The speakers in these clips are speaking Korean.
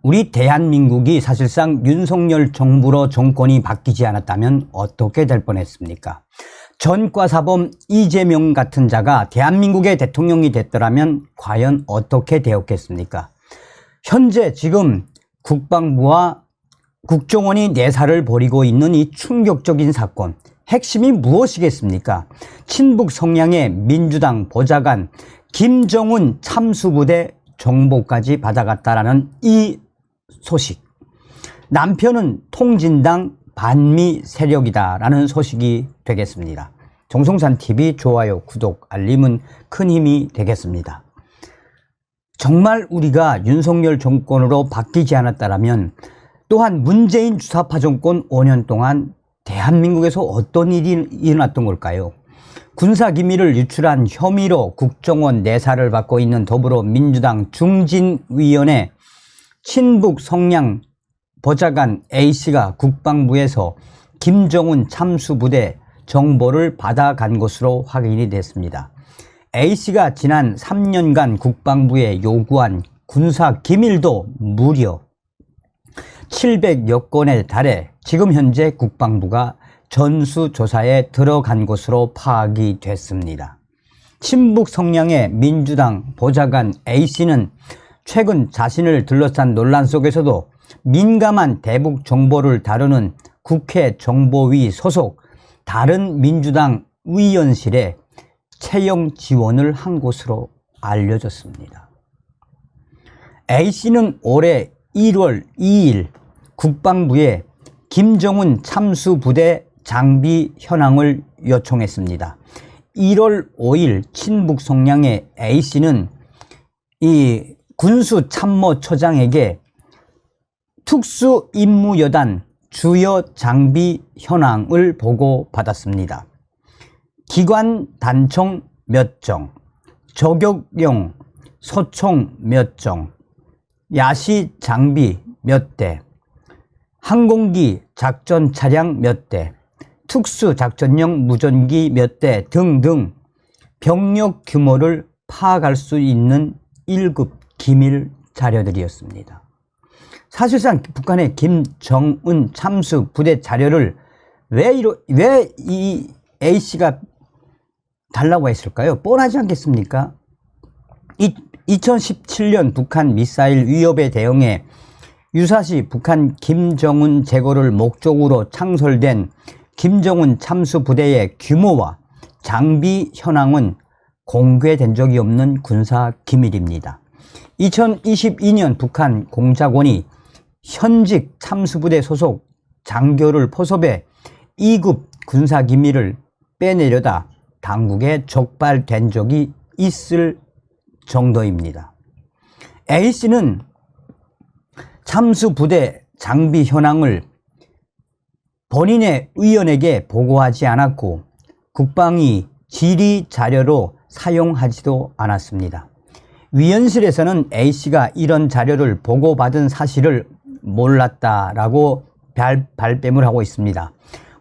우리 대한민국이 사실상 윤석열 정부로 정권이 바뀌지 않았다면 어떻게 될 뻔했습니까? 전과사범 이재명 같은 자가 대한민국의 대통령이 됐더라면 과연 어떻게 되었겠습니까? 현재 지금 국방부와 국정원이 내사를 벌이고 있는 이 충격적인 사건, 핵심이 무엇이겠습니까? 친북 성향의 민주당 보좌관 김정은 참수부대 정보까지 받아갔다라는 이 소식. 남편은 통진당 반미 세력이다라는 소식이 되겠습니다. 정성산TV 좋아요, 구독, 알림은 큰 힘이 되겠습니다. 정말 우리가 윤석열 정권으로 바뀌지 않았다면 또한 문재인 주사파 정권 5년 동안 대한민국에서 어떤 일이 일어났던 걸까요? 군사기밀을 유출한 혐의로 국정원 내사를 받고 있는 더불어민주당 중진위원회 친북 성향 보좌관 A씨가 국방부에서 김정은 참수부대 정보를 받아간 것으로 확인이 됐습니다. A씨가 지난 3년간 국방부에 요구한 군사기밀도 무려 700여 건에 달해 지금 현재 국방부가 전수조사에 들어간 것으로 파악이 됐습니다. 친북 성향의 민주당 보좌관 A씨는 최근 자신을 둘러싼 논란 속에서도 민감한 대북 정보를 다루는 국회 정보위 소속 다른 민주당 의원실에 채용 지원을 한 것으로 알려졌습니다. A씨는 올해 1월 2일 국방부에 김정은 참수부대 장비 현황을 요청했습니다. 1월 5일 친북 성향의 A씨는 이 군수참모처장에게 특수임무여단 주요 장비 현황을 보고받았습니다. 기관 단총 몇 정, 저격용 소총 몇 정, 야시 장비 몇 대, 항공기 작전 차량 몇 대, 특수작전용 무전기 몇 대 등등 병력 규모를 파악할 수 있는 1급 기밀 자료들이었습니다. 사실상 북한의 김정은 참수 부대 자료를 왜 이 A씨가 달라고 했을까요? 뻔하지 않겠습니까? 2017년 북한 미사일 위협에 대응해 유사시 북한 김정은 제거를 목적으로 창설된 김정은 참수 부대의 규모와 장비 현황은 공개된 적이 없는 군사 기밀입니다. 2022년 북한 공작원이 현직 참수부대 소속 장교를 포섭해 2급 군사기밀을 빼내려다 당국에 적발된 적이 있을 정도입니다. A씨는 참수부대 장비 현황을 본인의 의원에게 보고하지 않았고 국방위 질의 자료로 사용하지도 않았습니다. 위원실에서는 A씨가 이런 자료를 보고받은 사실을 몰랐다라고 발뺌을 하고 있습니다.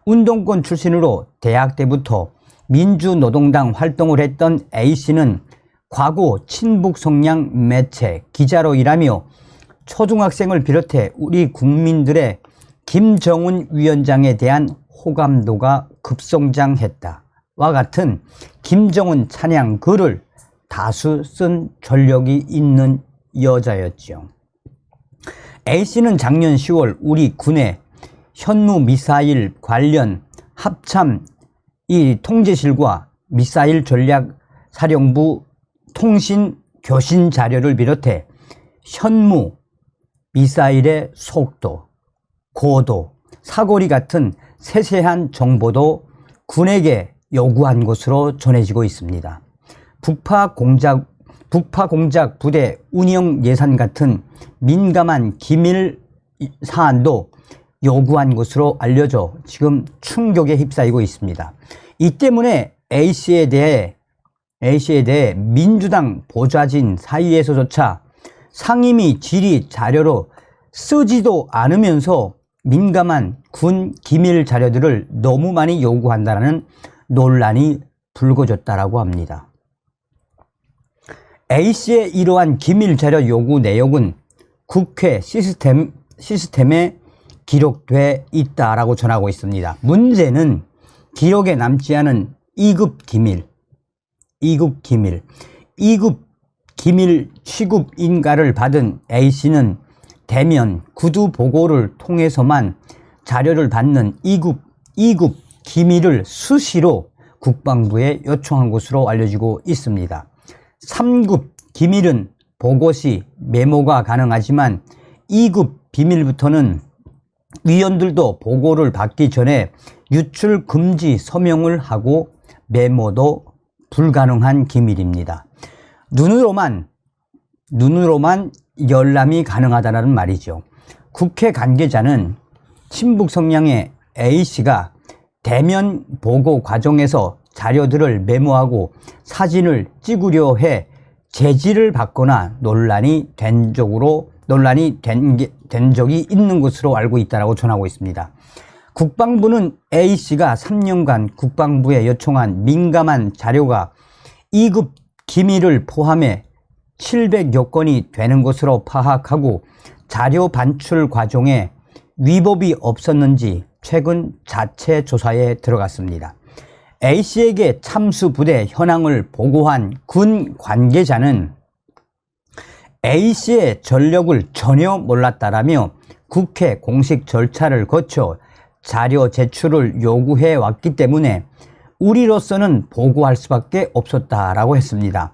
운동권 출신으로 대학 때부터 민주노동당 활동을 했던 A씨는 과거 친북 성향 매체 기자로 일하며 초중학생을 비롯해 우리 국민들의 김정은 위원장에 대한 호감도가 급성장했다와 같은 김정은 찬양 글을 다수 쓴 전력이 있는 여자였죠. A씨는 작년 10월 우리 군의 현무 미사일 관련 합참 이 통제실과 미사일 전략 사령부 통신 교신 자료를 비롯해 현무 미사일의 속도, 고도, 사거리 같은 세세한 정보도 군에게 요구한 것으로 전해지고 있습니다. 북파 공작 부대 운영 예산 같은 민감한 기밀 사안도 요구한 것으로 알려져 지금 충격에 휩싸이고 있습니다. 이 때문에 A씨에 대해 민주당 보좌진 사이에서조차 상임위 질의 자료로 쓰지도 않으면서 민감한 군 기밀 자료들을 너무 많이 요구한다는 논란이 불거졌다라고 합니다. A씨의 이러한 기밀 자료 요구 내용은 국회 시스템에 기록돼 있다라고 전하고 있습니다. 문제는 기록에 남지 않은 2급 기밀 취급 인가를 받은 A씨는 대면 구두 보고를 통해서만 자료를 받는 2급 기밀을 수시로 국방부에 요청한 것으로 알려지고 있습니다. 3급 기밀은 보고 시 메모가 가능하지만 2급 비밀부터는 위원들도 보고를 받기 전에 유출 금지 서명을 하고 메모도 불가능한 기밀입니다. 눈으로만 열람이 가능하다는 말이죠. 국회 관계자는 친북 성향의 A씨가 대면 보고 과정에서 자료들을 메모하고 사진을 찍으려 해 제지를 받거나 논란이 된 적이 있는 것으로 알고 있다고 전하고 있습니다. 국방부는 A씨가 3년간 국방부에 요청한 민감한 자료가 2급 기밀을 포함해 700여 건이 되는 것으로 파악하고 자료 반출 과정에 위법이 없었는지 최근 자체 조사에 들어갔습니다. A씨에게 참수 부대 현황을 보고한 군 관계자는 A씨의 전력을 전혀 몰랐다라며 국회 공식 절차를 거쳐 자료 제출을 요구해 왔기 때문에 우리로서는 보고할 수밖에 없었다라고 했습니다.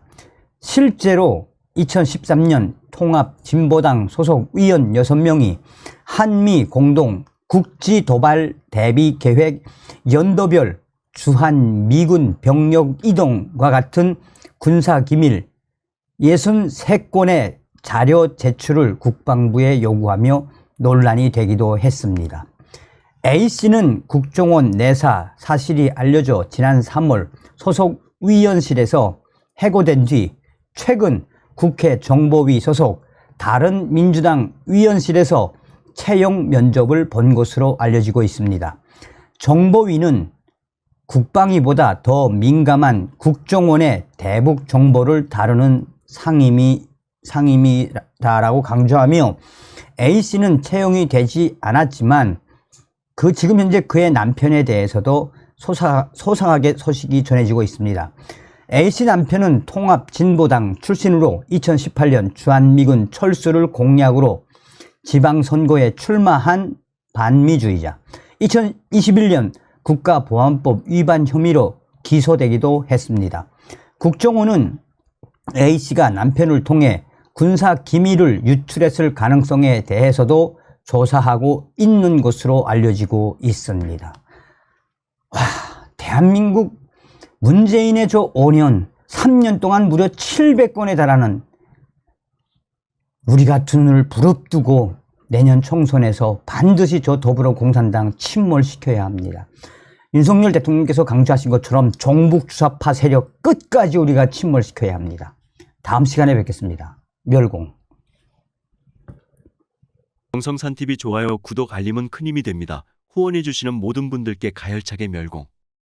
실제로 2013년 통합진보당 소속 위원 6명이 한미 공동 국지도발 대비 계획 연도별 주한 미군 병력 이동과 같은 군사기밀 63건의 자료 제출을 국방부에 요구하며 논란이 되기도 했습니다. A씨는 국정원 내사 사실이 알려져 지난 3월 소속 위원실에서 해고된 뒤 최근 국회 정보위 소속 다른 민주당 위원실에서 채용 면접을 본 것으로 알려지고 있습니다. 정보위는 국방위보다 더 민감한 국정원의 대북 정보를 다루는 상임이다라고 강조하며 A씨는 채용이 되지 않았지만 지금 현재 그의 남편에 대해서도 소상하게 소식이 전해지고 있습니다. A씨 남편은 통합진보당 출신으로 2018년 주한미군 철수를 공약으로 지방선거에 출마한 반미주의자, 2021년 국가보안법 위반 혐의로 기소되기도 했습니다. 국정원은 A씨가 남편을 통해 군사기밀을 유출했을 가능성에 대해서도 조사하고 있는 것으로 알려지고 있습니다. 대한민국 문재인의 저 5년, 3년 동안 무려 700건에 달하는 우리 같은 눈을 부릅뜨고 내년 총선에서 반드시 저 더불어공산당 침몰시켜야 합니다. 윤석열 대통령께서 강조하신 것처럼 종북주사파 세력 끝까지 우리가 침몰시켜야 합니다. 다음 시간에 뵙겠습니다. 멸공. 정성산TV 좋아요, 구독, 알림은 큰 힘이 됩니다. 후원해주시는 모든 분들께 가열차게 멸공.